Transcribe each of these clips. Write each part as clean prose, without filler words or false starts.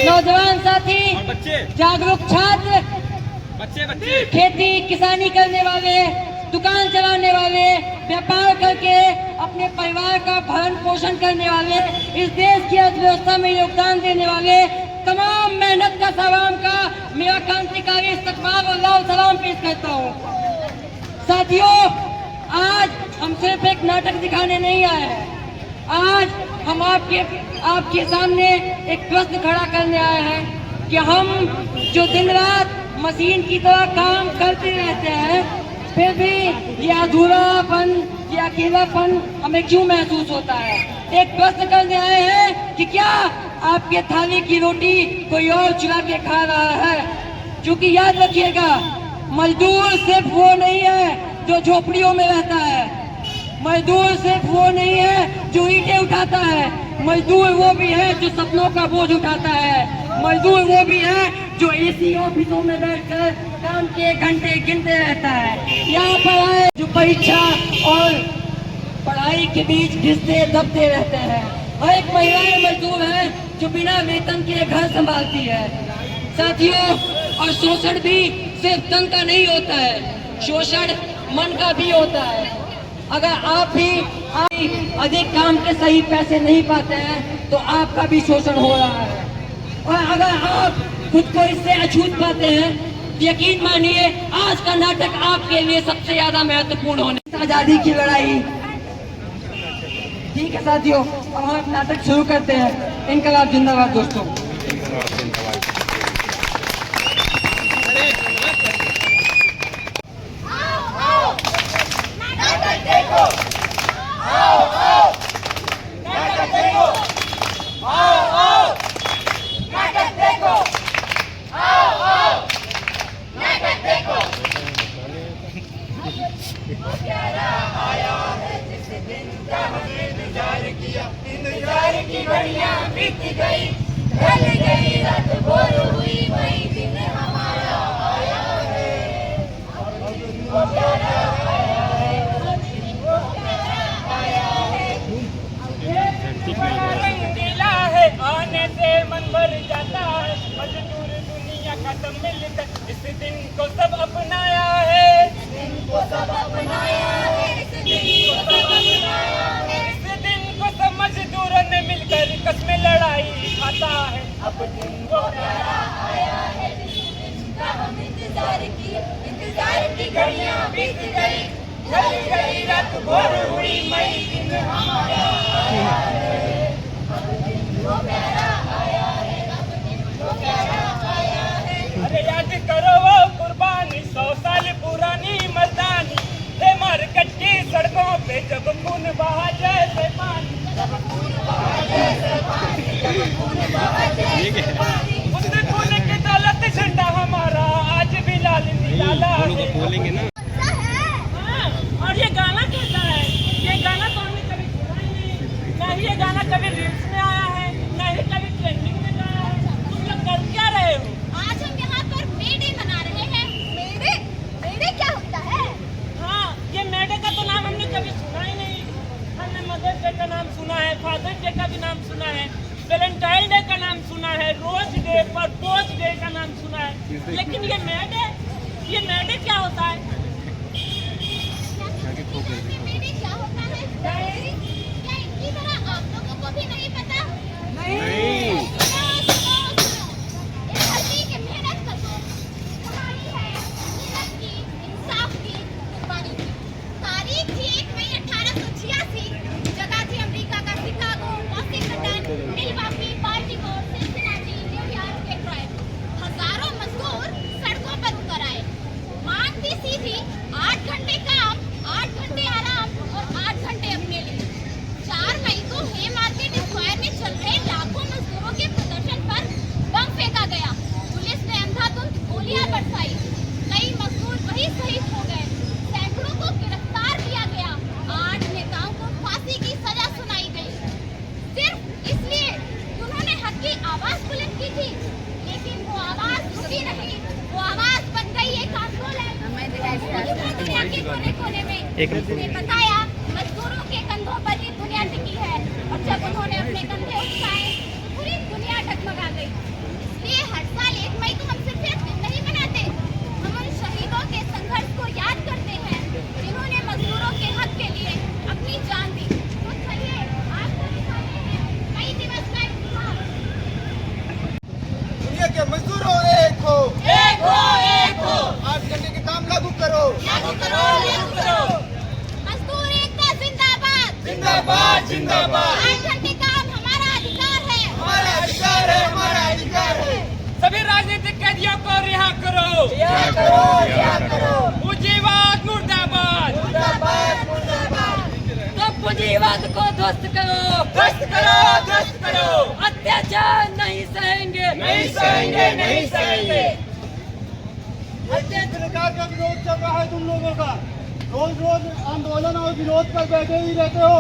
नौजवान साथी, जागरूक छात्र, खेती किसानी करने वाले, दुकान चलाने वाले, व्यापार करके अपने परिवार का भरण पोषण करने वाले, इस देश की अर्थव्यवस्था में योगदान देने वाले तमाम मेहनत का सलाम का मेरा क्रांतिकारी इस्तकबाल और लाल सलाम पेश करता हूँ। साथियों, आज हम सिर्फ एक नाटक दिखाने नहीं आए हैं। आज हम आपके सामने एक प्रश्न खड़ा करने आए हैं कि हम जो दिन रात मशीन की तरह काम करते रहते हैं, फिर भी ये अधूरापन, ये अकेलापन हमें क्यों महसूस होता है। एक प्रश्न करने आए हैं कि क्या आपके थाली की रोटी कोई और चुरा के खा रहा है। क्योंकि याद रखिएगा, मजदूर सिर्फ वो नहीं है जो झोपड़ियों में रहता है, मजदूर सिर्फ वो नहीं है जो ईंटें उठाता है, मजदूर वो भी है जो सपनों का बोझ उठाता है, मजदूर वो भी है जो एसी ऑफिसों में बैठकर काम के घंटे गिनते रहता है। यहाँ पर आए जो परीक्षा और पढ़ाई के बीच घिसते दबते रहते हैं, और एक महिलाएं मजदूर है जो बिना वेतन के घर संभालती है। साथियों, और शोषण भी सिर्फ तन का नहीं होता है, शोषण मन का भी होता है। अगर आप भी अधिक काम के सही पैसे नहीं पाते हैं तो आपका भी शोषण हो रहा है, और अगर आप खुद को इससे अछूत पाते हैं, यकीन मानिए आज का नाटक आपके लिए सबसे ज्यादा महत्वपूर्ण होने। आजादी की लड़ाई। ठीक है साथियों, अब हम नाटक शुरू करते हैं। इनकलाब जिंदाबाद दोस्तों। इंतजार की घड़ियां बीत गई, ढल गई रात भोर हुई, वही दिन हमारा आया है। वो प्यारा आया है, वो प्यारा आया है। रंगीला है, आने से मन भर जाता है, मजदूर दुनिया का सब मिलकर इस दिन को सब अपनाया है, इस दिन को सब अपनाया है, इस दिन को सब अपनाया है। मजदूरों ने मिलकर कसमें लड़ाई खाता है, अब दिन वो प्यारा आया है, जिस दिन का हम इंतजार की घड़ियां बीत गई, ढल गई रात भोर हुई, मई दिन हमारा आया है, अब दिन वो प्यारा आया है, अब दिन वो प्यारा आया है। अरे याद करो वो कुर्बानी, 100 साल पुरानी मर्दानी, थे मार्केट की सड़कों पे जब खून बहा जैसे पानी, उसने खून की दौलत झंडा हमारा आज भी लाल निराला है। बोलेंगे ना। और ये गाना कैसा है? ये गाना तो हमने कभी सुना ही नहीं, ना ही ये गाना कभी रील्स में आया है, ना ही कभी ट्रेंडिंग में गाया है। तुम लोग कर क्या रहे हो? आज हम यहाँ पर मे डे मना रहे हैं। मे ये मैट है, ये मैट क्या होता है? मेरे क्या होता है? क्या इनकी तरह आप लोगों को भी नहीं पता? नहीं। इस धरती की मेहनत करो, कमाई है, मेहनत की, इंसाफ की, कुर्बानी की। तारीख थी 1 मई 1886, जगह थी अमेरिका का Chicago, Washington, मिलवाकी, Baltimore, Cincinnati, New York, Detroit. हजारों मजदूर सड़कों पर उतर आए। मांग थी सीधी, 8 घंटे काम, 8 घंटे आराम और 8 घंटे अपने लिए। 4 मई को हे मार्केट स्क्वायर में चल रहे लाखों मजदूरों के प्रदर्शन पर बम फेंका गया। पुलिस ने अंधाधुंध गोलियां बरसाई। कई मजदूर वहीं शहीद हो गए। सैकड़ों को गिरफ्तार किया गया। 8 नेताओं को फांसी की सजा सुनाई गई, सिर्फ इसलिए कि उन्होंने हक की आवाज बुलंद की थी। लेकिन वो आवाज रुकी नहीं, वो आवाज बन गई एक आंदोलन। दुनिया के कोने-कोने में उसने बताया मजदूरों के कंधों पर ही दुनिया टिकी है। और जब उन्होंने अपने कंधे उठाए तो पूरी दुनिया डगमगा गई। इसलिए हर साल 1 मई को हम सिर्फ एक दिन नहीं मनाते, हम उन शहीदों के संघर्ष को याद करते हैं जिन्होंने मजदूरों के हक के लिए अपनी जान दी। तो चलिए आपको दिखाते हैं मई दिवस का इतिहास। दुनिया के मजदूरों एक हो, एक हो, एक हो। 8 घंटे के काम लागू करो, लागू करो, लागू करो। मजदूर एकता जिंदाबाद। जिंदाबाद जिंदाबाद। 8 घंटे काम हमारा अधिकार है। हमारा अधिकार है, हमारा अधिकार है। सभी राजनीतिक कैदियों को रिहा करो, रिहा करो, रिहा करो। पूंजीवाद मुर्दाबाद, मुर्दाबाद मुर्दाबाद। तो पूंजीवाद को ध्वस्त करो, ध्वस्त करो, ध्वस्त करो। अत्याचार नहीं सहेंगे, नहीं सहेंगे, नहीं सहेंगे। सरकार का विरोध चल रहा है तुम लोगों का, रोज रोज आंदोलन और विरोध पर बैठे ही रहते हो।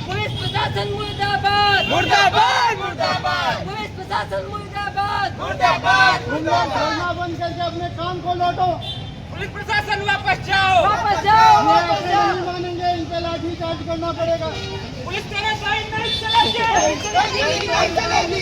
पुलिस प्रशासन मुर्दाबाद, मुर्दाबाद, मुर्दाबाद, पुलिस प्रशासन मुर्दाबाद। मुर्दाबाद, तुम लोग धरना बंद करके अपने काम को लौटो। पुलिस प्रशासन वापस जाओ, वापस जाओ, ये वापस ऐसे जाओ। नहीं मानेंगे, इन पे लाठी चार्ज करना पड़ेगा। पुलिस तानाशाही नहीं चलेगी।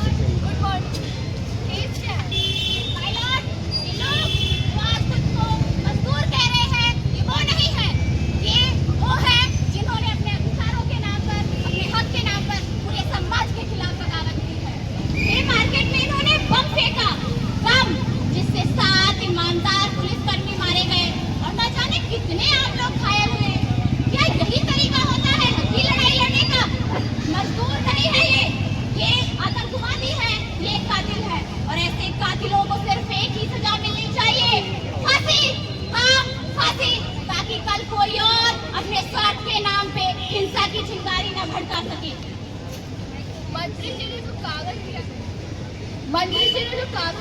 Good morning. Please stand. My Lord, ये लोग जो आज खुद को मजदूर कह रहे हैं, ये वो नहीं है। ये वो है जिन्होंने अपने अधिकारों के नाम पर, अपने हक के नाम पर पूरे समाज के खिलाफ बगावत की है। ये मार्केट में इन्होंने बम फेंका, बम जिससे 7 ईमानदार पुलिसकर्मी मारे गए और न जाने कितने आम लोग घायल हुए। क्या यही तरीका होता है हकी लड़ाई लड़ने का? मजदूर नहीं है ये आतंकवादी है, ये कातिल है। और ऐसे कातिलों को सिर्फ एक ही सजा मिलनी चाहिए, फांसी। हाँ, फांसी, ताकि कल कोई और अपने स्वार्थ के नाम पे हिंसा की चिंगारी न भड़का सके। मंत्री जी ने जो कागज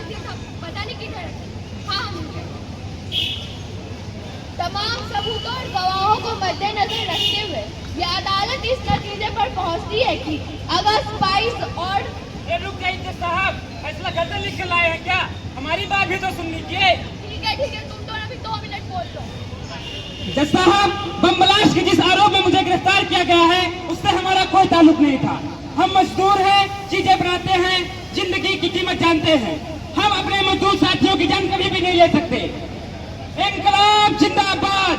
दिया था, पता नहीं किधर। हाँ, तमाम सबूतों और गवाहों को मद्देनजर रखते हुए ये अदालत इस नतीजे पर पहुंचती है कि अगस्त 22 और ये रुक जाइए साहब, फैसला गलत लिख के लाए हैं क्या? हमारी बात भी तो सुन लीजिए। ठीक है, तुम दोनों अभी 2 मिनट बोल लो। जज साहब, बम ब्लास्ट के जिस आरोप में मुझे गिरफ्तार किया गया है उससे हमारा कोई ताल्लुक नहीं था। हम मजदूर हैं, चीजें बनाते हैं, जिंदगी की कीमत जानते हैं। हम अपने मजदूर साथियों की जान कभी भी नहीं ले सकते। इनकलाब जिंदाबाद।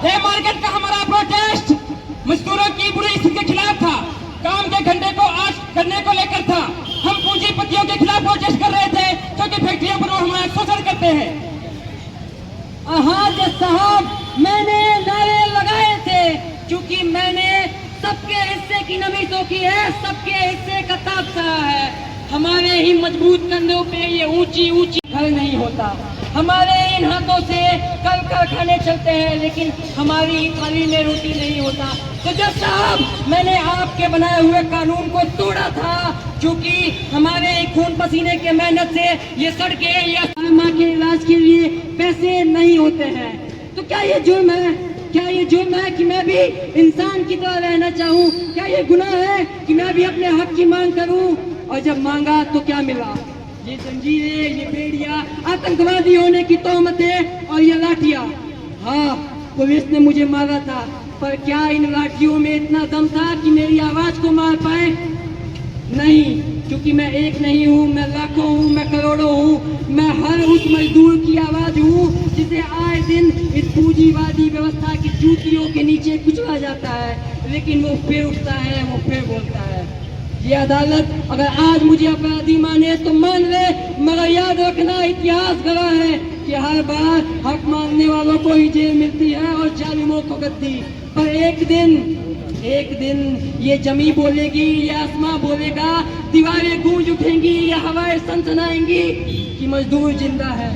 ये मार्केट का हमारा प्रोटेस्ट मजदूरों की बुरी स्थिति के खिलाफ था, काम के घंटे को 8 करने को लेकर था। हम पूंजीपतियों के खिलाफ प्रोटेस्ट कर रहे थे क्योंकि फैक्ट्रियों पर वो हमारा शोषण करते हैं। हाँ जज साहब, मैंने नारे लगाए थे क्योंकि मैंने सबके हिस्से की नमी सोखी है, सबके हिस्से का ताप सहा है। हमारे ही मजबूत कंधों पे ये ऊंची ऊंची घर नहीं होता। हमारे इन हाथों से कल कारखाने चलते हैं, लेकिन हमारी थाली में रोटी नहीं होता। तो जज साहब, मैंने आपके बनाए हुए कानून को तोड़ा था क्योंकि हमारे खून पसीने के मेहनत से ये सड़कें या माँ के इलाज के लिए पैसे नहीं होते हैं। तो क्या ये जुर्म है? क्या ये जुर्म है कि मैं भी इंसान की तरह रहना चाहूँ? क्या ये गुनाह है कि मैं भी अपने हक की मांग करूँ? और जब मांगा तो क्या मिला? ये जंजीरें, ये बेड़ियां, आतंकवादी होने की तोहमतें और ये लाठियां। हाँ, पुलिस ने मुझे मारा था, पर क्या इन लाठियों में इतना दम था कि मेरी आवाज को मार पाए? नहीं, क्योंकि मैं एक नहीं हूँ, मैं लाखों हूँ, मैं करोड़ों हूँ। मैं हर उस मजदूर की आवाज हूँ जिसे आए दिन इस पूंजीवादी व्यवस्था की जूतियों के नीचे कुचला जाता है, लेकिन वो फिर उठता है, वो फिर बोलता है। ये अदालत अगर आज मुझे अपराधी माने तो मान ले, मगर याद रखना इतिहास गवाह है कि हर बार हक मानने वालों को ही जेल मिलती है और जालिमों को गद्दी। पर एक दिन ये जमी बोलेगी, ये आसमां बोलेगा, दीवारें गूंज उठेंगी, ये हवाएं सनसनाएंगी कि मजदूर जिंदा है।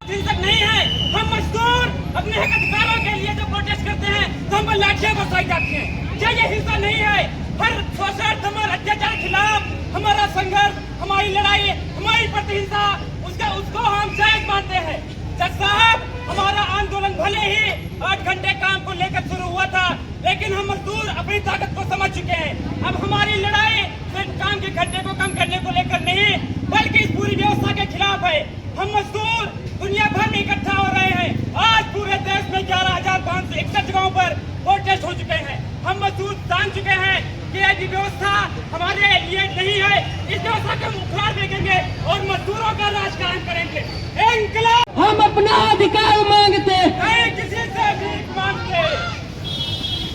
हिंसक नहीं है, हम मजदूर अपने हक अधिकारों के लिए जो प्रोटेस्ट करते हैं तो हम पर लाठियां बरसाई जाती हैं। क्या ये हिंसा नहीं है? हर शोषण, दमन, अत्याचार के खिलाफ हमारा संघर्ष, हमारी लड़ाई, हमारी प्रतिहिंसा, उसको हम जायज मानते हैं। जज साहब, हमारा आंदोलन भले ही 8 घंटे काम को लेकर शुरू हुआ था, लेकिन हम मजदूर अपनी ताकत को समझ चुके हैं। अब हमारी लड़ाई सिर्फ काम के घंटे को कम करने को लेकर नहीं, बल्कि इस पूरी व्यवस्था के खिलाफ है। हम मजदूर दुनिया भर में इकट्ठा हो रहे हैं। आज पूरे देश में 11,561 जगहों पर प्रोटेस्ट हो चुके हैं। हम मजदूर जान चुके हैं कि ये व्यवस्था हमारे लिए नहीं है। इस व्यवस्था को हम उखाड़ देंगे और मजदूरों का राज कायम करेंगे। इंकलाब! हम अपना अधिकार मांगते, नहीं किसी से भीख मांगते।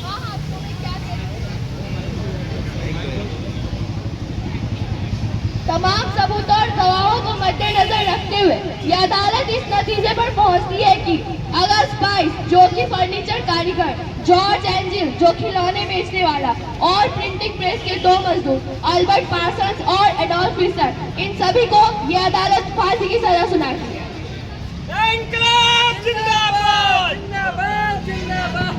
हाँ हाँ, तुम्हें क्या कहना है? तमाम सबूत और गवाहों को मद्देनजर रखते हुए यह अदालत इस नतीजे पर पहुंचती है कि अगर स्पाइस, जो कि फर्नीचर कारीगर, जॉर्ज एंजिल, जो खिलौने बेचने वाला, और प्रिंटिंग प्रेस के 2 मजदूर अल्बर्ट पार्सन्स और एडोल्फ हिटलर, इन सभी को यह अदालत फांसी की सजा सुनाती है। इंकलाब जिंदाबाद! जिंदाबाद, जिंदाबाद।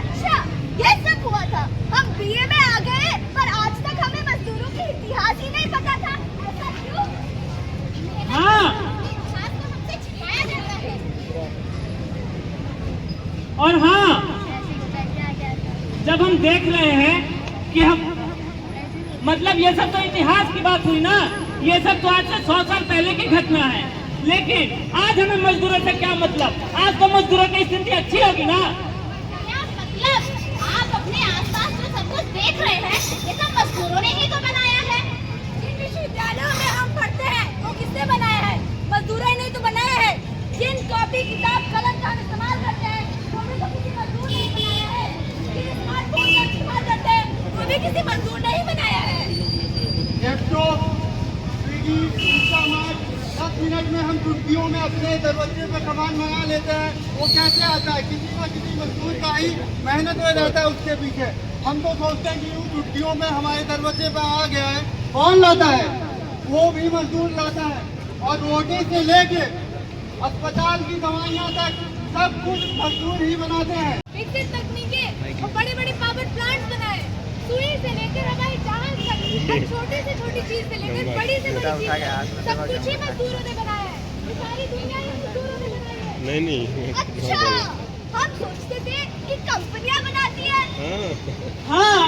अच्छा, ये सब हुआ था। हम बीए में आ गए, पर आज तक हमें मजदूरों के इतिहास ही नहीं पता था। ऐसा क्यों? हाँ। इतिहास तो हमसे छिपाया जाता है। और हाँ, जब हम देख रहे हैं कि हम मतलब ये सब तो इतिहास की बात हुई ना, ये सब तो आज से 100 साल पहले की घटना है। लेकिन आज हमें मजदूरों से क्या मतलब? आज तो मजदूरों की स्थिति अच्छी होगी ना। क्या मतलब? आप अपने आसपास जो सब कुछ देख रहे हैं, ये सब मजदूरों ने ही तो बनाया है। जिन विश्वविद्यालयों में हम पढ़ते हैं, वो किसने बनाया है? मजदूरों ने तो बनाया है। जिन कॉपी, किताब, कलम का हम इस्तेमाल करते हैं, वो भी तो किसी मजदूर ने बनाया है। जिन स्मार्टफोन का इस्तेमाल करते हैं, वो भी किसी मजदूर ने ही बनाया है। जेप्टो, स्विगी, इंस्टामार्ट, 10 मिनट में हम चुटकियों में अपने दरवाजे पर सामान मंगा लेते हैं। वो कैसे आता है? किसी न किसी मजदूर का ही मेहनत में रहता है उसके पीछे। हम तो सोचते हैं कि यूँ चुटकियों में हमारे दरवाजे पर आ गया है। कौन लाता है? वो भी मजदूर लाता है। और रोटी से लेके अस्पताल की दवाइयाँ तक सब कुछ मजदूर ही बनाते हैं। विकसित तकनीकें और बड़े-बड़े पावर प्लांट्स बनाए, सुई से लेकर हवाई जहाज तक, हर छोटी से छोटी चीज से लेकर बड़ी से बड़ी चीज, सब कुछ ही मजदूरों ने बनाया है। ये सारी दुनिया ही मजदूरों ने बनाई है। नहीं अच्छा, हम सोचते थे कि कंपनियां बनाती है। हाँ,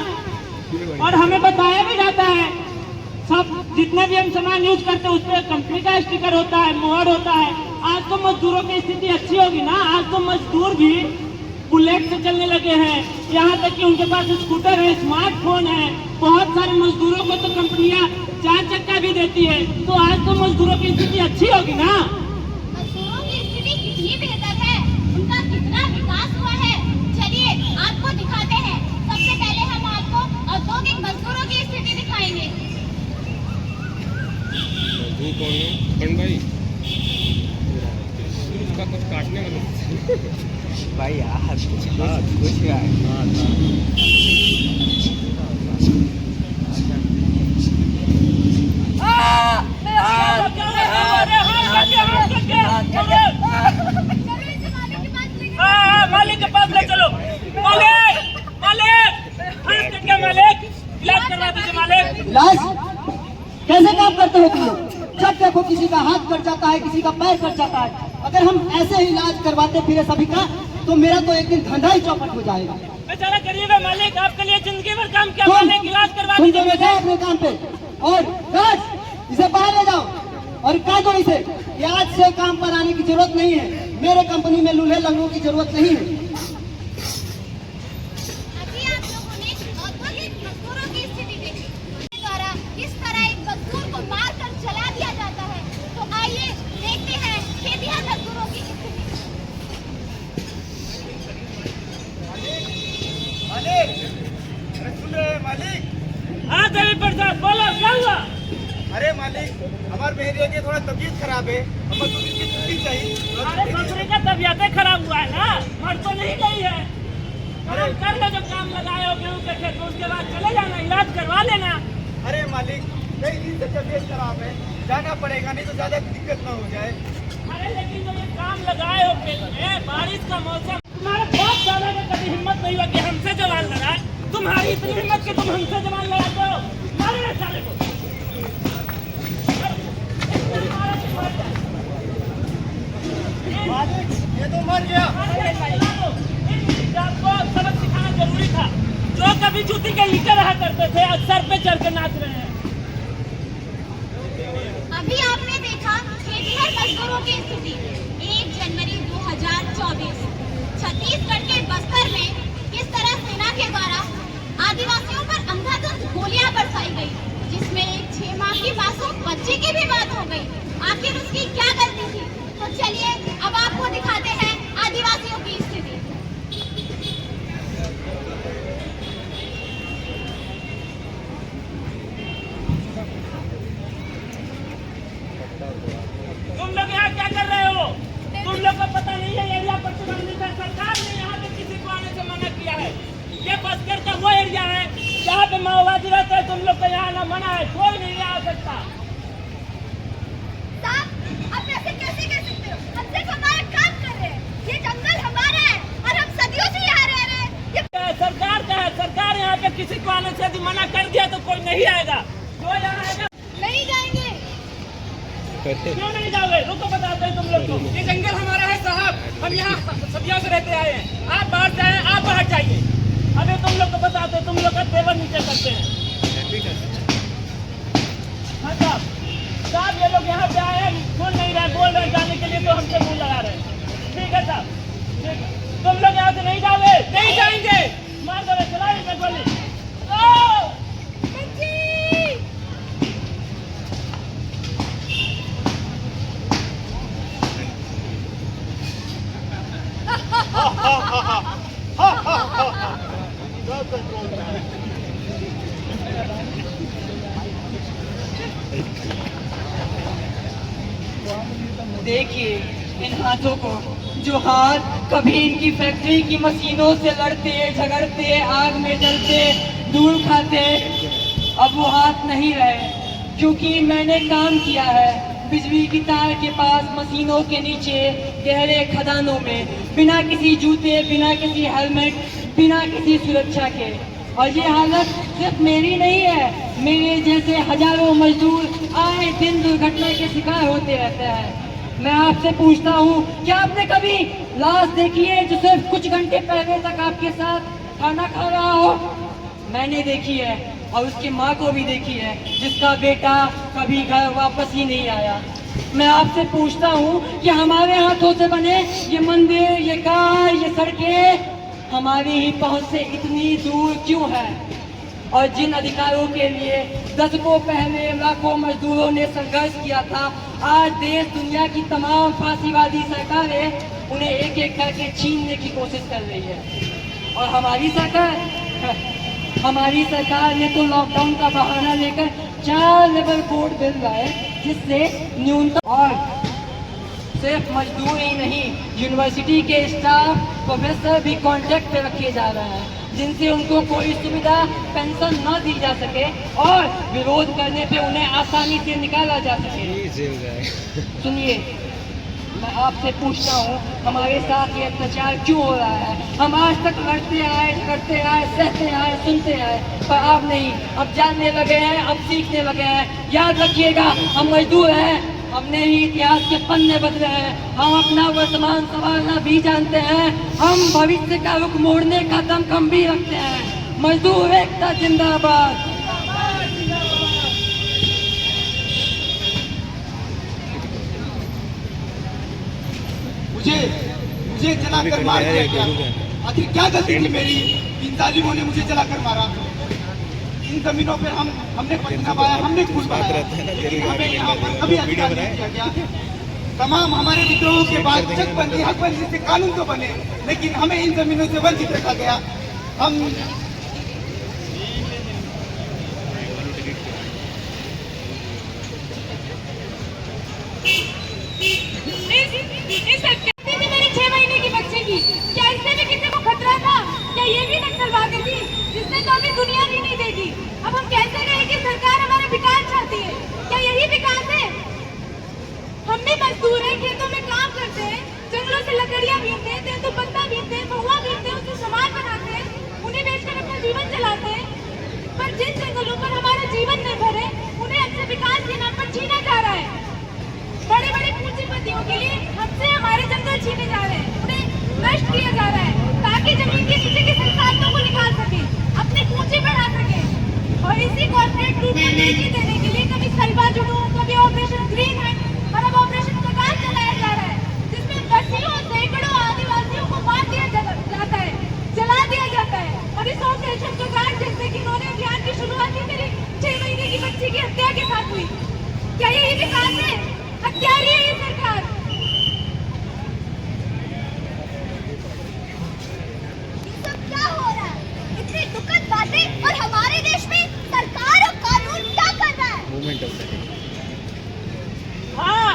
और हमें बताया भी जाता है, सब जितने भी हम सामान यूज करते हैं उस पर कंपनी का स्टिकर होता है, मोहर होता है। आज तो मजदूरों की स्थिति अच्छी होगी ना। आज तो मजदूर भी बुलेट से चलने लगे हैं, यहाँ तक कि उनके पास स्कूटर है, स्मार्टफोन है। बहुत सारे मजदूरों को तो कंपनियां 4 चक्का भी देती है। तो आज तो मजदूरों की स्थिति अच्छी होगी ना। मजदूरों की स्थिति कितनी बेहतर है, उनका कितना विकास हुआ है। चलिए आपको दिखाते हैं। सबसे पहले हम आपको औद्योगिक मजदूरों की स्थिति दिखाएंगे। मजदूर कौन है? करण भाई, उसका कुछ काटने वाला भाई यार कुछ यार चलो इसे मालिक के पास लेकर मालिक के पास ले चलो। मालिक, मालिक, करिए मालिक, इलाज करवा दीजिए मालिक। इलाज कैसे काम करते हो तुम लोग? जब देखो किसी का हाथ कट जाता है, किसी का पैर कट जाता है। अगर हम ऐसे ही इलाज करवाते फिरे सभी का, तो मेरा तो एक दिन धंधा ही चौपट हो जाएगा। बेचारा करिएगा मालिक, आपके लिए जिंदगी भर काम किया तुम मालिक, इलाज करवा तुम दीजिए दोनों जाओ अपने काम पे और राज, इसे बाहर ले जाओ और कह दो इसे कि आज से काम पर आने की जरूरत नहीं है। मेरे कंपनी में लूल्हे लंगड़ों की जरूरत नहीं है। अभी आप लोगों ने औद्योगिक मजदूरों की स्थिति देखी, उनके द्वारा किस तरह एक मजदूर को मारकर जला दिया जाता है। तो आइए देखते हैं खेतिहर मजदूरों की स्थिति। मालिक, अरे सुन रहे हैं मालिक? हाँ देवी प्रसाद, बोलो क्या हुआ? अरे मालिक, हमारे बहरिया की थोड़ा तबीयत खराब है, हमें तो इसकी छुट्टी चाहिए। अरे बकरी का तबियत खराब हुआ है ना, मर तो नहीं गई है। अरे कर लो जो काम लगाए हो गेहूं के खेत में, उसके बाद चले जाना, इलाज करवा लेना। अरे मालिक, कई दिन से तबीयत खराब है, जाना पड़ेगा, नहीं तो ज्यादा दिक्कत ना हो जाए। अरे लेकिन जो ये काम लगाए हो खेत में, बारिश का मौसम, तुम्हारे बहुत सालों में कभी हिम्मत नहीं हुआ कि हमसे जवान लड़ाए। तुम्हारी इतनी हिम्मत कि तुम हमसे जवान लड़ाते हो, मारो ना साले को। मालिक, ये तो मर गया। आपको सबक सिखाना जरूरी था। जो कभी जूती के नीचे रहा करते थे, आज सर पे चढ़ के नाच रहे हैं। अभी आपने देखा खेतिहर मजदूरों की स्थिति। 1 जनवरी 2024 छत्तीसगढ़ के बस्तर में किस तरह सेना के द्वारा आदिवासियों पर अंधाधुंध गोलियां बरसाई गई, जिसमें एक 6 माह की मासूम बच्चे की भी बात हो गई। आखिर उसकी क्या गलती थी? तो चलिए अब आपको दिखाते हैं आदिवासियों की स्थिति। तुम लोग यहाँ क्या कर रहे हो? तुम लोग को पता नहीं है एरिया प्रतिबंधित है। सरकार ने यहाँ पे किसी को आने से मना किया है। ये बस्तर का वो एरिया है जहाँ पे माओवादी रहते हैं। तुम लोग को यहाँ आना मना है, कोई नहीं आ सकता। साहब, आप ऐसे कैसे कह सकते हो? हम सिर्फ हमारा काम कर रहे हैं। ये जंगल हमारा है और हम सदियों से यहाँ रह रहे हैं। सरकार का है, सरकार यहाँ पे किसी को आने से यदि मना कर दिया तो कोई नहीं आएगा। जो यहाँ आएगा नहीं जाएंगे। क्यों नहीं जाओगे? रुको बताते हैं तुम लोग को। ये जंगल हमारा है साहब, हम यहाँ सदियों से रहते आए हैं। आप बाहर जाए, आप बाहर जाइए। अभी तुम लोग को बताते हैं, तुम लोग का तेवर नीचे करते हैं। हाँ साहब, साहब ये लोग यहाँ पे आए हैं, बोल नहीं रहे, बोल रहे जाने के लिए, तो हमसे मुंह लगा रहे हैं। ठीक है साहब, ठीक है। तुम लोग यहाँ से नहीं जाओगे? नहीं जाएंगे। मार दो, चलाएंगे गोली। देखिए इन हाथों को, जो हाथ कभी इनकी फैक्ट्री की मशीनों से लड़ते झगड़ते, आग में जलते, धूल खाते, अब वो हाथ नहीं रहे। क्योंकि मैंने काम किया है बिजली की तार के पास, मशीनों के नीचे, गहरे खदानों में, बिना किसी जूते, बिना किसी हेलमेट, बिना किसी सुरक्षा के। और ये हालत सिर्फ मेरी नहीं है, मेरे जैसे हजारों मजदूर आए दिन दुर्घटना के शिकार होते रहते हैं। मैं आपसे पूछता हूँ, क्या आपने कभी लाश देखी है जो सिर्फ कुछ घंटे पहले तक आपके साथ खाना खा रहा हो? मैंने देखी है, और उसकी माँ को भी देखी है, जिसका बेटा कभी घर वापस ही नहीं आया। मैं आपसे पूछता हूँ कि हमारे हाथों से बने ये मंदिर, ये कार, ये सड़कें हमारी ही पहुँच से इतनी दूर क्यों है? और जिन अधिकारों के लिए दशकों पहले लाखों मजदूरों ने संघर्ष किया था, आज देश दुनिया की तमाम फांसीवादी सरकारें उन्हें एक एक करके छीनने की कोशिश कर रही है। और हमारी सरकार ने तो लॉकडाउन का बहाना लेकर 4 लेवल कोड बिल लाए, जिससे न्यूनतम, और सिर्फ मजदूर ही नहीं, यूनिवर्सिटी के स्टाफ, प्रोफेसर भी कॉन्ट्रैक्ट पे रखे जा रहे हैं, जिनसे उनको कोई सुविधा, पेंशन न दी जा सके और विरोध करने पे उन्हें आसानी से निकाला जा सके। सुनिए, मैं आपसे पूछता हूँ हमारे साथ ये अत्याचार क्यों हो रहा है? हम आज तक लड़ते आए, करते आए, सहते आए, सुनते आए, पर आप नहीं, अब जानने लगे हैं, अब सीखने लगे हैं। याद रखिएगा, हम मजदूर हैं, हमने ही इतिहास के पन्ने बदले हैं। हम अपना वर्तमान संभालना भी जानते हैं, हम भविष्य का रुख मोड़ने का दम भी रखते हैं। मजदूर एकता जिंदाबाद। मुझे जलाकर मार दिया गया। आखिर क्या गलती थी मेरी? इन जालिमों ने मुझे जलाकर मारा। इन जमीनों पे हमने पसीना बहाया, हमने खून बहाया, लेकिन हमें यहाँ पर कभी अधिकार नहीं दिया गया। तमाम हमारे विद्रोहों के बाद चकबंदी, हकबंदी से कानून तो बने, लेकिन हमें इन जमीनों से वंचित रखा गया। हम मेरी 6 महीने की बच्चे की, क्या इससे भी किसी को खतरा था? क्या ये भी नक्सलवादी थी जिसने तो अभी दुनिया भी नहीं देखी? अब हम कैसे कहें कि सरकार हमारा विकास चाहती है? क्या यही विकास है? हम भी मजदूर हैं, खेतों में काम करते हैं, जंगलों से लकड़ियां बीनते हैं, तेंदु पत्ता बीनते हैं, महुआ बीनते हैं, उससे सामान बनाते हैं, उन्हें बेचकर अपना जीवन चलाते हैं। पर जिन जंगलों पर हमारा जीवन निर्भर है, उन्हें हमसे विकास के नाम पर छीना जा रहा है। बड़े बड़े पूंजीपतियों के लिए हमसे हमारे जंगल छीने जा रहे हैं, उन्हें नष्ट किया जा रहा है, ताकि जमीन के नीचे के संसाधनों को निकाल सके, अपनी पूंजी बढ़ा सके। और इसी कॉर्पोरेट रूप में तेजी देने के लिए कभी सलवा जुड़ू, कभी ऑपरेशन ग्रीन है, और अब ऑपरेशन प्रकाश चलाया जा रहा है, जिसमें दसियों सैकड़ों आदिवासियों को मार दिया जाता है, जला दिया जाता है। और इस ऑपरेशन प्रकाश जैसे कि उन्होंने अभियान की शुरुआत ही मेरी 6 महीने की बच्ची की हत्या के साथ हुई। क्या यही विकास है? हत्यारी है ये सरकार। ये सब क्या हो रहा है? इतनी दुखद बातें, और हमारे देश में सरकार और कानून क्या कर रहा है? हाँ,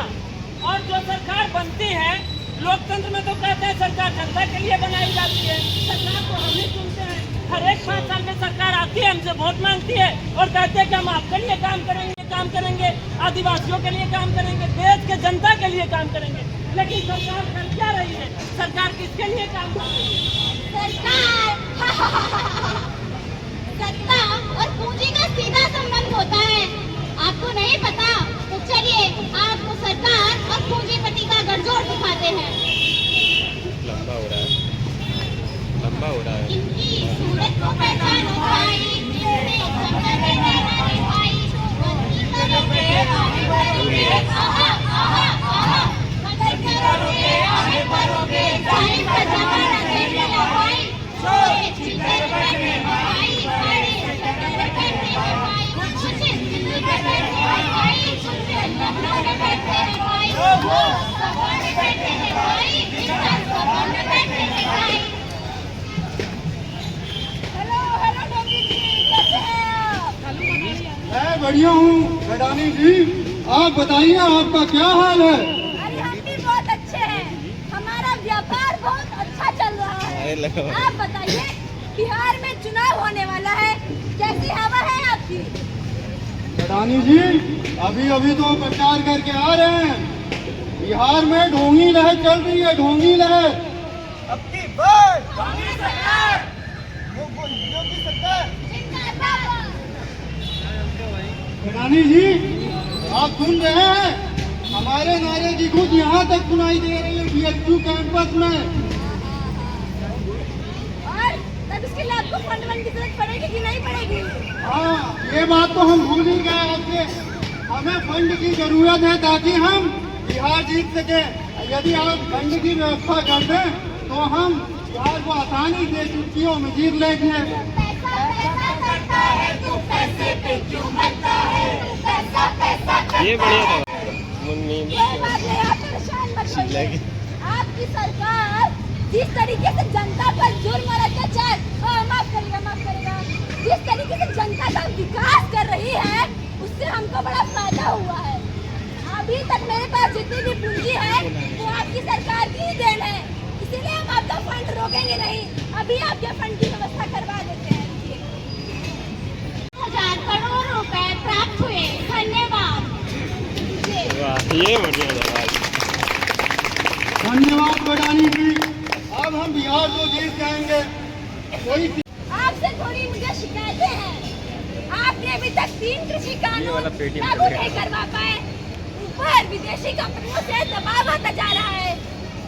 और जो सरकार बनती है, लोकतंत्र में तो कहते हैं सरकार जनता के लिए बनाई जाती है। सरकार को हम ही चुनते हैं। हर एक 5 साल में सरकार आती है, हमसे वोट मांगती है और कहते हैं कि हम आपके लिए काम करेंगे, आदिवासियों के लिए काम करेंगे, देश के जनता के लिए काम करेंगे। लेकिन सरकार कर क्या रही है? सरकार किसके लिए काम कर रही है? सत्ता और पूंजी का सीधा संबंध होता है, आपको नहीं पता? तो चलिए आपको सरकार और पूंजीपति का गठजोड़ दिखाते हैं। लंबा हो रहा है। इनकी सूरत को पहचानो भाई, इनसे संकट में रहना रे भाई, मदद करोगे आगे बढ़ोगे, मदद करोगे आगे बढ़ोगे, जालिम का जमाना देने ला भाई, छोटे चित्तर करने भाई, बड़े सत्तर करने भाई, कुछ जिंदगी में बैठे भाई, कुछ लखनऊ में बैठे भाई, वो सपा में बैठे भाई, विकास सपा में बैठे भाई। हेलो डोगी जी, कैसे हैं आप? मैं बढ़िया हूँ मैडानी जी, आप बताइए आपका क्या हाल है? अरे हम भी बहुत अच्छे हैं, हमारा व्यापार बहुत अच्छा चल रहा है। आप बताइए, बिहार में चुनाव होने वाला है, कैसी हवा है आपकी? मैडानी जी, अभी तो प्रचार करके आ रहे हैं। बिहार में ढोंगी लहर चल रही है, ढोंगी लहर। अब की बार योगी सरकार। मैडानी जी, आप सुन रहे हैं? हमारे नारे की गूंज यहाँ तक सुनाई दे रही है BHU कैंपस में। और तब इसके लिए आपको फंड की जरूरत पड़ेगी कि नहीं पड़ेगी? हाँ, ये बात तो हम भूल ही गए आपसे। हमें फंड की जरूरत है ताकि हम बिहार जीत सके। यदि आप फंड की व्यवस्था कर दें तो हम बिहार को आसानी से चुटकियों में जीत लेंगे। ये बढ़िया था। आपकी सरकार जिस तरीके से जनता पर जुर्म और अत्याचार, माफ करेगा, जिस तरीके से जनता का विकास कर रही है, उससे हमको बड़ा फायदा हुआ है। अभी तक मेरे पास जितनी भी पूंजी है वो आपकी सरकार की ही देन है, इसीलिए हम आपका फंड रोकेंगे नहीं। अभी आपके फंड की व्यवस्था करवा देते हैं। 1000 करोड़ रुपए प्राप्त हुए, धन्यवाद। वाह, ये बढ़िया था भाई। धन्यवाद बडानी जी। अब हम बिहार को देख जाएंगे। कोई आपसे थोड़ी मुझे शिकायतें हैं। आपने अभी तक 3 कृषि कानून लागू नहीं करवा पाए, ऊपर विदेशी कंपनियों से दबाव आता जा रहा है।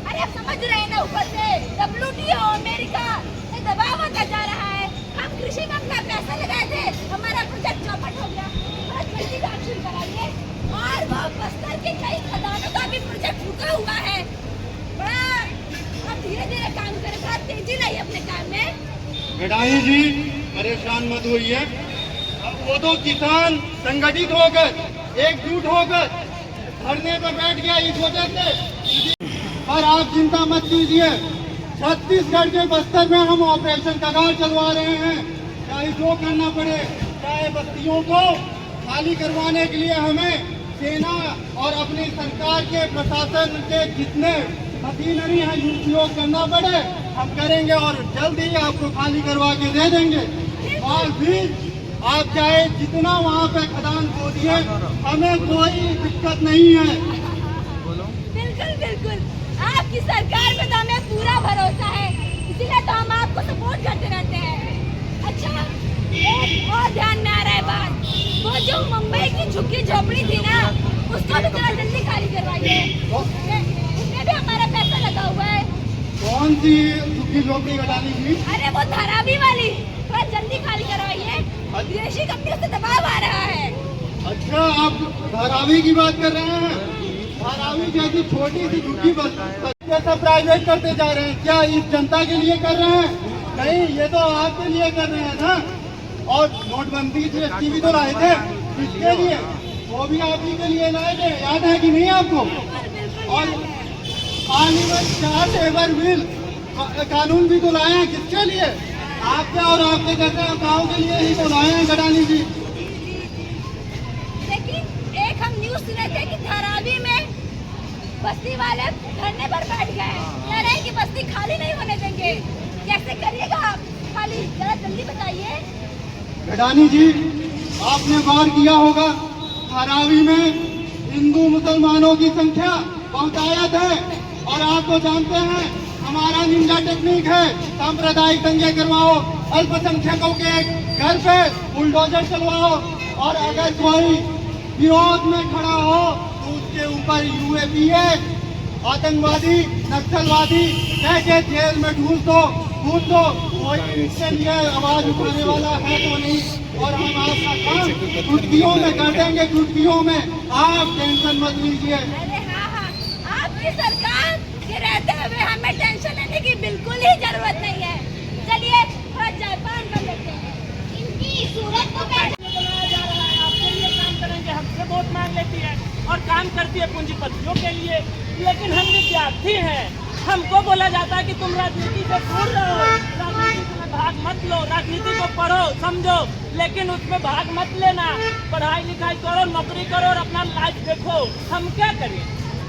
अरे आप समझ रहे हैं ना, ऊपर से WTO अमेरिका से दबाव आता जा रहा है। हम कृषि में अपना पैसा लगाए थे, हमारा प्रोजेक्ट चौपट हो गया। थोड़ा जल्दी काम शुरू कराइए। और वो बस्तर के कई खदानों का भी प्रोजेक्ट रुका हुआ है। बड़ा अब धीरे धीरे काम करें, थोड़ा तेजी लाइए अपने काम में। बडानी जी परेशान मत होइए। अब वो तो किसान संगठित होकर एकजुट होकर धरने पर बैठ गया इस वजह से। पर आप चिंता मत कीजिए, छत्तीसगढ़ के बस्तर में हम ऑपरेशन कगार चलवा रहे हैं। चाहे जो करना पड़े, चाहे बस्तियों को खाली करवाने के लिए हमें सेना और अपनी सरकार के प्रशासन के जितने मशीनरी है उपयोग करना पड़े हम करेंगे और जल्द ही आपको खाली करवा के दे देंगे। और फिर आप चाहे जितना वहाँ पे खदान खोदिए, हमें कोई दिक्कत नहीं है। बिल्कुल बिल्कुल, आपकी सरकार पे तो हमें पूरा भरोसा है, इसीलिए तो हम आपको सपोर्ट करते रहते हैं। अच्छा, एक और ध्यान में आ रहा है बात, वो जो मुंबई की झुग्गी झोपड़ी थी ना, उसको भी थोड़ा जल्दी खाली करवाइए। उसमें भी हमारा पैसा लगा हुआ है। कौन सी झुग्गी झोपड़ी बडानी जी? अरे वो धारावी वाली, थोड़ा जल्दी खाली करवाइए। विदेशी कंपनियों से दबाव आ रहा है। अच्छा, आप धारावी की बात कर रहे हैं? धारावी जैसी छोटी सी झुग्गी जैसा प्राइवेट करते जा रहे हैं, क्या इस जनता के लिए कर रहे हैं? नहीं, ये तो आपके लिए कर रहे हैं ना। और नोटबंदी GST भी तो लाए थे, किसके लिए? वो भी आप ही के लिए लाए थे, याद है कि नहीं आपको? और पार्लियामेंट 4 लेबर बिल कानून भी तो लाए हैं, किसके लिए? आपके और आपके जैसे गाँव के लिए ही तो लाए हैं बडानी जी। लेकिन एक हम न्यूज सुने थे कि धारावी में बस्ती वाले धरने पर बैठ गए, कह रहे हैं कि बस्ती खाली नहीं होने देंगे। कैसे करिएगा आप खाली, जरा जल्दी बताइए। बडानी जी, आपने गौर किया होगा, धारावी में हिंदू मुसलमानों की संख्या बहुतायत है। और आप तो जानते हैं हमारा निंजा टेक्निक है, सांप्रदायिक दंगे करवाओ, अल्पसंख्यकों के घर पे बुलडोजर चलवाओ, और अगर कोई विरोध में खड़ा हो तो उसके ऊपर UAPA आतंकवादी नक्सलवादी कह के जेल में ढूंढ दो। कोई इसके लिए आवाज उठाने वाला है तो नहीं। और हम आपका काम चुटकियों में कर देंगे, चुटकियों में, आप टेंशन मत लीजिए। अरे हाँ, आपकी सरकार के रहते हुए हमें टेंशन लेने की बिल्कुल ही जरूरत नहीं है। चलिए थोड़ा जापान कर लेते हैं। इनकी सूरत को बनाया जा रहा है, आपके लिए काम करेंगे, हमसे वोट मांग लेती है और काम करती है पूंजीपतियों के लिए। लेकिन हम विद्यार्थी हैं, हमको बोला जाता है कि तुम राजनीति से दूर रहो, राजनीति में भाग मत लो, राजनीति को पढ़ो समझो, लेकिन उसमें भाग मत लेना। पढ़ाई लिखाई करो, नौकरी करो और अपना लाइफ देखो। हम क्या करें?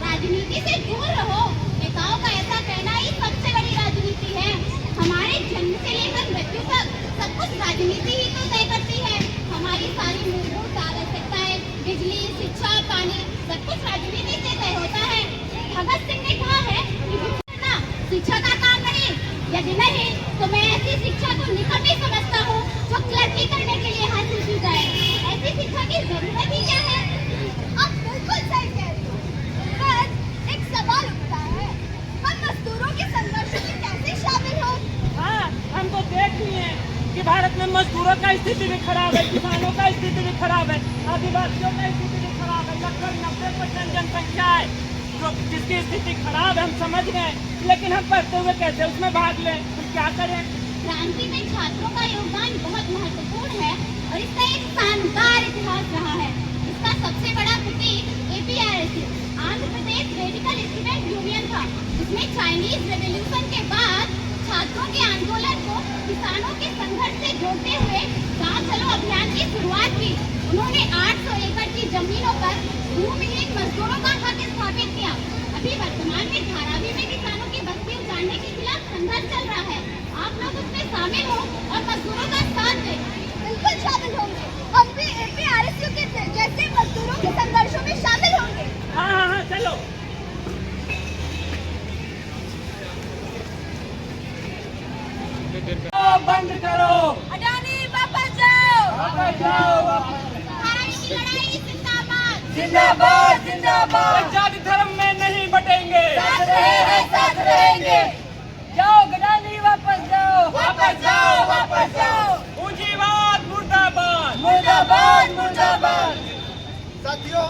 राजनीति से दूर रहो, नेताओं का ऐसा कहना ही सबसे बड़ी राजनीति है। हमारे जन्म से लेकर मृत्यु तक सब कुछ राजनीति ही तो तय करती है। हमारी सारी मूलभूत आवश्यकताएं, बिजली, शिक्षा, पानी, सब कुछ राजनीति से तय होता है। भगत सिंह ने कहा है कि शिक्षा का काम नहीं, यदि नहीं तो मैं ऐसी शिक्षा को निकट ही समझता हूँ जो क्लर्की करने के लिए हासिल की जाए। ऐसी शिक्षा की जरूरत ही क्या है? आप बिल्कुल सही कह रही हो। पर एक सवाल उठता है, हम मजदूरों के संघर्ष में कैसे शामिल हो? हाँ, हम तो देख लिए कि भारत में मजदूरों का स्थिति भी खराब है, किसानों का स्थिति भी खराब है, आदिवासियों का स्थिति भी खराब है। लगभग 90% जनसंख्या है जिसकी स्थिति खराब है, हम समझ गए। लेकिन हम पढ़ते हुए कैसे उसमें भाग लें? हम क्या करें? क्रांति में छात्रों का योगदान बहुत महत्वपूर्ण है और इसका एक शानदार इतिहास रहा है। इसका सबसे बड़ा प्रतीक APRSU, Andhra Pradesh radical student union था। इसमें चाइनीज रेवोल्यूशन के बाद छात्रों के आंदोलन को किसानों के संघर्ष से जोड़ते हुए गाँव चलो अभियान की शुरुआत की। उन्होंने 800 एकड़ की जमीनों पर भूमिहीन मजदूरों का हक स्थापित किया। अभी वर्तमान में धारावी में किसानों की बस्ती उजाड़ने के खिलाफ संघर्ष चल रहा है। आप लोग उसमें शामिल हो और मजदूरों का साथ दें। बिल्कुल शामिल होंगे, हम भी APRSU के जैसे मजदूरों के संघर्षों में शामिल होंगे। हाँ, चलो। बंद करो, अडानी वापस जाओ, वापस जाओ, भारत की लड़ाई जिंदाबाद, जिंदाबाद जिंदाबाद। जाति धर्म में नहीं बटेंगे, साथ रहे हैं साथ रहेंगे, जाओ गडानी वापस जाओ, वापस जाओ, वापस जाओ। पूंजीवाद मुर्दाबाद, मुर्दाबाद मुर्दाबाद। साथियों,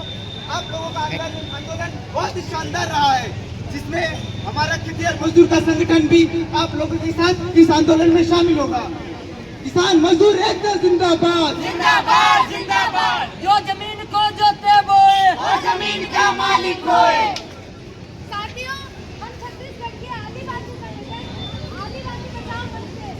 आप लोगों का आंदोलन बहुत ही शानदार रहा है, जिसमें हमारा खेती और मजदूर का संगठन भी आप लोगों के साथ इस आंदोलन में शामिल होगा। किसान मजदूर एकता जिंदाबाद, जिंदाबाद जिंदाबाद। जो जमीन को जोते बोए, और जमीन का मालिक होए। साथियों, हम छत्तीसगढ़ के आदिवासी संगठन आदिवासी बचाओ मंच से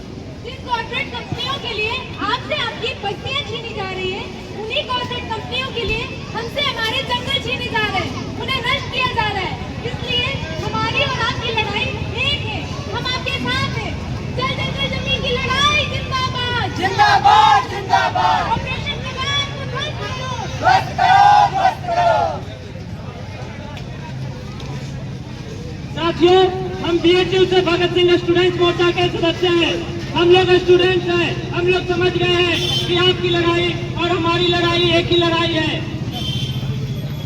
जिन कॉर्पोरेट कंपनियों के लिए आपसे आपकी बस्तियां छीनी जा रही है, उन्हीं कॉर्पोरेट कंपनियों के लिए हमसे हमारे जंगल छीने जा रहे हैं, उन्हें नष्ट किया जा रहा है। इसलिए हमारी और आपकी लड़ाई एक है, हम आपके साथ हैं। जल जंगल जमीन की लड़ाई जिंदाबाद, जिंदाबाद जिंदाबाद। ऑपरेशन लगान को ध्वस्त करो, ध्वस्त करो, ध्वस्त करो। साथियों, हम बीएचयू से भगत सिंह स्टूडेंट्स मोर्चा के सदस्य हैं। हम लोग स्टूडेंट्स हैं, हम लोग समझ गए हैं कि आपकी लड़ाई और हमारी लड़ाई एक ही लड़ाई है।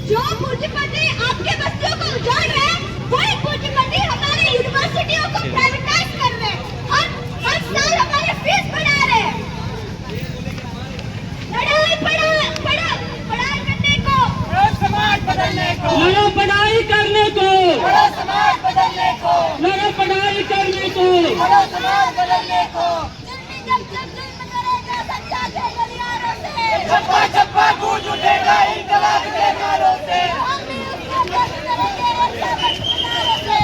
जो पूंजीपति आपके बस्तियों को उजाड़ रहे हैं, वही पूंजीपति हमारे यूनिवर्सिटियों को प्राइवेटाइज कर रहे हैं और हर साल हमारे फीस बढ़ा रहे हैं। लड़ाई पढ़ाई करने को, बड़ा समाज बदलने को, लड़ो पढ़ाई करने को, बड़ा समाज बदलने को, लड़ो पढ़ाई करने को। बड़ा समाज बदलने को। जब जुल्म करेगा सच्चा के गलियारों से, छप्पा छप्पा गूंज उठेगा इंकलाब के नारों से। हम भी उसका दर्द करेंगे रक्षा बचपनारों से।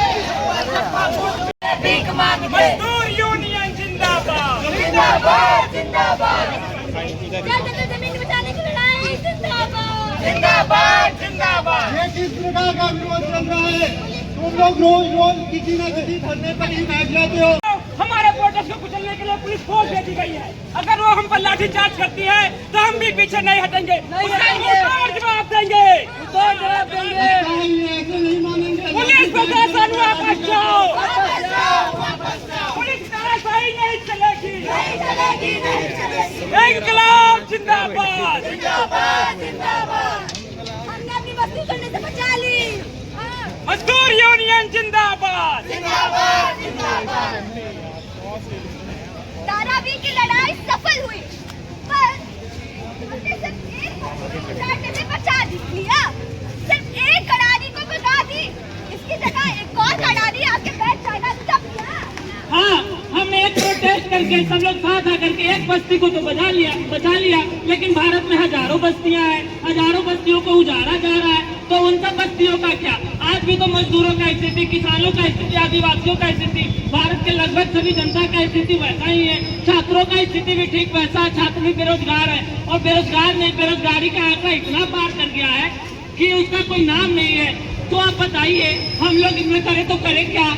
भीख मांगते। मजदूर यूनियन जिंदाबाद, जिंदाबाद जिंदाबाद। जल जंगल जमीन बचाने की लड़ाई जिंदाबाद, जिंदाबाद जिंदाबाद। ये किस प्रकार का विरोध चल रहा है? तुम लोग रोज रोज किसी न किसी धरने पर ही बैठ जाते हो। हमारे प्रोटेस्ट को कुचलने के लिए पुलिस फोर्स भेजी गई है। अगर वो हम पर लाठीचार्ज करती है तो हम भी पीछे नहीं हटेंगे, उसका मुंहतोड़ जवाब देंगे। ऐसे नहीं मानेंगे। पुलिस प्रशासन वापस जाओ, पुलिस तानाशाही नहीं चलेगी, इंकलाब जिंदाबाद, जिंदाबाद जिंदाबाद। हमने अपनी बस्ती करने से बचा ली। हाँ। मजदूर यूनियन जिंदाबाद, जिंदाबाद जिंदाबाद। धारावी की लड़ाई सफल हुई, पर हमने सिर्फ एक उजाड़ने से बचा लिया, सिर्फ एक कड़ारी को भगा दी, इसकी जगह एक और कड़ारी आके बैठ जाना तब क्या? हाँ, हम एक प्रोटेस्ट करके सब लोग साथ आकर के एक बस्ती को तो बचा लिया, लेकिन भारत में हजारों बस्तियां हैं, हजारों बस्तियों को उजाड़ा जा रहा है, तो उन सब बस्तियों का क्या? आज भी तो मजदूरों का स्थिति, किसानों का स्थिति, आदिवासियों का स्थिति, भारत के लगभग सभी जनता का स्थिति वैसा ही है। छात्रों का स्थिति भी ठीक वैसा है, छात्र भी बेरोजगार है, और बेरोजगार नहीं, बेरोजगारी का आंकड़ा इतना पार कर गया है कि उसका कोई नाम नहीं है। तो आप बताइए, हम लोग इनमें करें तो करें क्या?